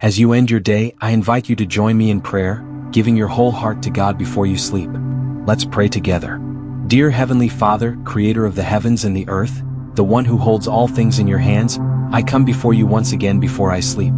As you end your day, I invite you to join me in prayer, giving your whole heart to God before you sleep. Let's pray together. Dear Heavenly Father, Creator of the heavens and the earth, the one who holds all things in your hands, I come before you once again before I sleep.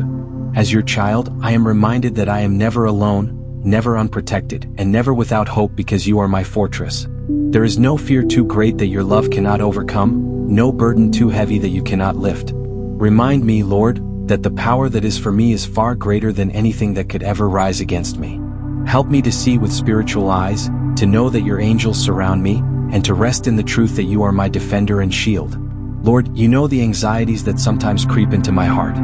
As your child, I am reminded that I am never alone, never unprotected, and never without hope because you are my fortress. There is no fear too great that your love cannot overcome, no burden too heavy that you cannot lift. Remind me, Lord, that the power that is for me is far greater than anything that could ever rise against me. Help me to see with spiritual eyes, to know that your angels surround me, and to rest in the truth that you are my defender and shield. Lord, you know the anxieties that sometimes creep into my heart.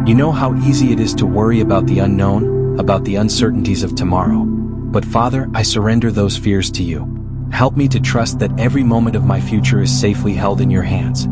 You know how easy it is to worry about the unknown, about the uncertainties of tomorrow. But Father, I surrender those fears to you. Help me to trust that every moment of my future is safely held in your hands.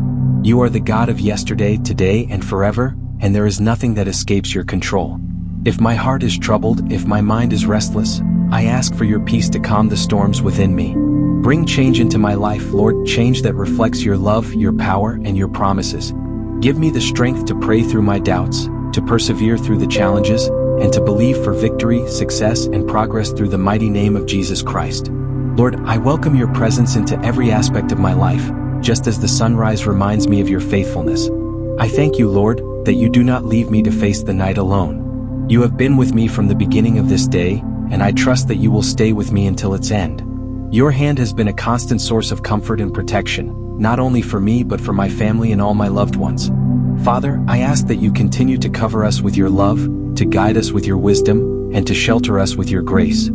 You are the God of yesterday, today, and forever, and there is nothing that escapes your control. If my heart is troubled, if my mind is restless, I ask for your peace to calm the storms within me. Bring change into my life, Lord, change that reflects your love, your power, and your promises. Give me the strength to pray through my doubts, to persevere through the challenges, and to believe for victory, success, and progress through the mighty name of Jesus Christ. Lord, I welcome your presence into every aspect of my life, just as the sunrise reminds me of your faithfulness. I thank you, Lord, that you do not leave me to face the night alone. You have been with me from the beginning of this day, and I trust that you will stay with me until its end. Your hand has been a constant source of comfort and protection, not only for me but for my family and all my loved ones. Father, I ask that you continue to cover us with your love, to guide us with your wisdom, and to shelter us with your grace.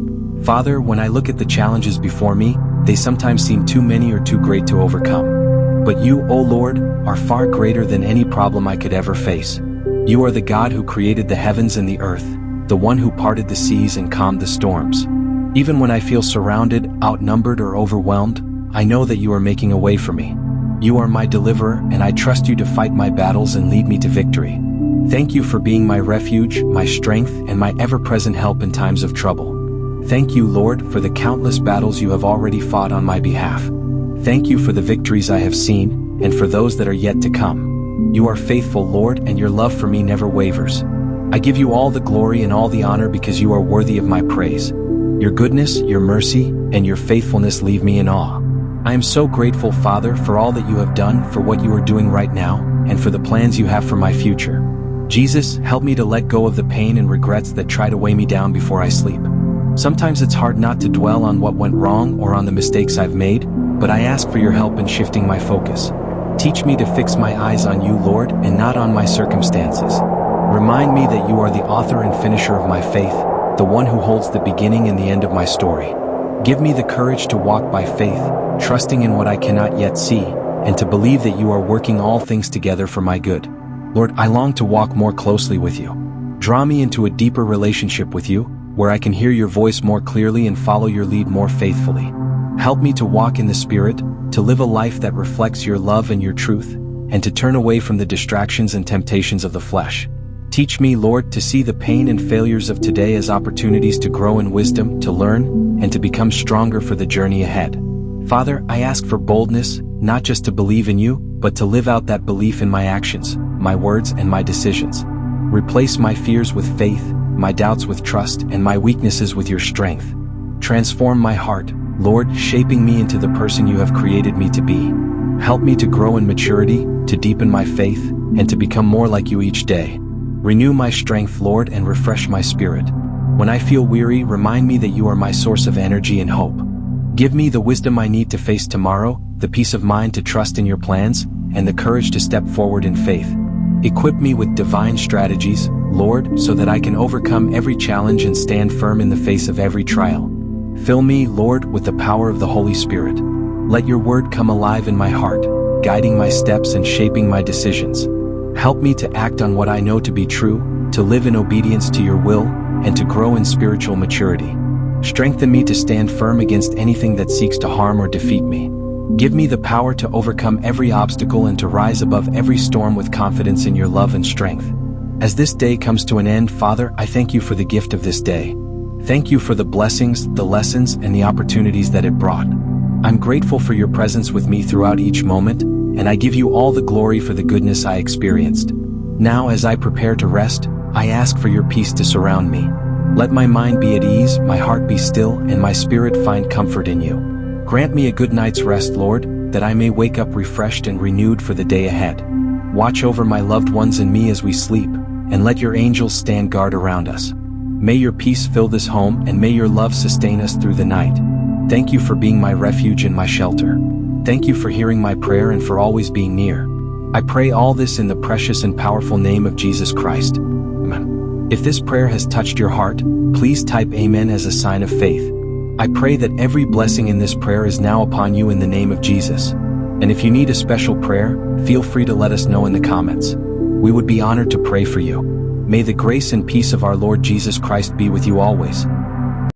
Father, when I look at the challenges before me, they sometimes seem too many or too great to overcome. But you, O Lord, are far greater than any problem I could ever face. You are the God who created the heavens and the earth, the one who parted the seas and calmed the storms. Even when I feel surrounded, outnumbered, or overwhelmed, I know that you are making a way for me. You are my deliverer, and I trust you to fight my battles and lead me to victory. Thank you for being my refuge, my strength, and my ever-present help in times of trouble. Thank you, Lord, for the countless battles you have already fought on my behalf. Thank you for the victories I have seen, and for those that are yet to come. You are faithful, Lord, and your love for me never wavers. I give you all the glory and all the honor because you are worthy of my praise. Your goodness, your mercy, and your faithfulness leave me in awe. I am so grateful, Father, for all that you have done, for what you are doing right now, and for the plans you have for my future. Jesus, help me to let go of the pain and regrets that try to weigh me down before I sleep. Sometimes it's hard not to dwell on what went wrong or on the mistakes I've made, but I ask for your help in shifting my focus. Teach me to fix my eyes on you, Lord, and not on my circumstances. Remind me that you are the author and finisher of my faith, the one who holds the beginning and the end of my story. Give me the courage to walk by faith, trusting in what I cannot yet see, and to believe that you are working all things together for my good. Lord, I long to walk more closely with you. Draw me into a deeper relationship with you, where I can hear your voice more clearly and follow your lead more faithfully. Help me to walk in the Spirit, to live a life that reflects your love and your truth, and to turn away from the distractions and temptations of the flesh. Teach me, Lord, to see the pain and failures of today as opportunities to grow in wisdom, to learn, and to become stronger for the journey ahead. Father, I ask for boldness, not just to believe in you, but to live out that belief in my actions, my words, and my decisions. Replace my fears with faith, my doubts with trust, and my weaknesses with your strength. Transform my heart, Lord, shaping me into the person you have created me to be. Help me to grow in maturity, to deepen my faith, and to become more like you each day. Renew my strength, Lord, and refresh my spirit. When I feel weary, remind me that you are my source of energy and hope. Give me the wisdom I need to face tomorrow, the peace of mind to trust in your plans, and the courage to step forward in faith. Equip me with divine strategies, Lord, so that I can overcome every challenge and stand firm in the face of every trial. Fill me, Lord, with the power of the Holy Spirit. Let your word come alive in my heart, guiding my steps and shaping my decisions. Help me to act on what I know to be true, to live in obedience to your will, and to grow in spiritual maturity. Strengthen me to stand firm against anything that seeks to harm or defeat me. Give me the power to overcome every obstacle and to rise above every storm with confidence in your love and strength. As this day comes to an end, Father, I thank you for the gift of this day. Thank you for the blessings, the lessons, and the opportunities that it brought. I'm grateful for your presence with me throughout each moment, and I give you all the glory for the goodness I experienced. Now, as I prepare to rest, I ask for your peace to surround me. Let my mind be at ease, my heart be still, and my spirit find comfort in you. Grant me a good night's rest, Lord, that I may wake up refreshed and renewed for the day ahead. Watch over my loved ones and me as we sleep, and let your angels stand guard around us. May your peace fill this home, and may your love sustain us through the night. Thank you for being my refuge and my shelter. Thank you for hearing my prayer and for always being near. I pray all this in the precious and powerful name of Jesus Christ. Amen. If this prayer has touched your heart, please type Amen as a sign of faith. I pray that every blessing in this prayer is now upon you in the name of Jesus. And if you need a special prayer, feel free to let us know in the comments. We would be honored to pray for you. May the grace and peace of our Lord Jesus Christ be with you always.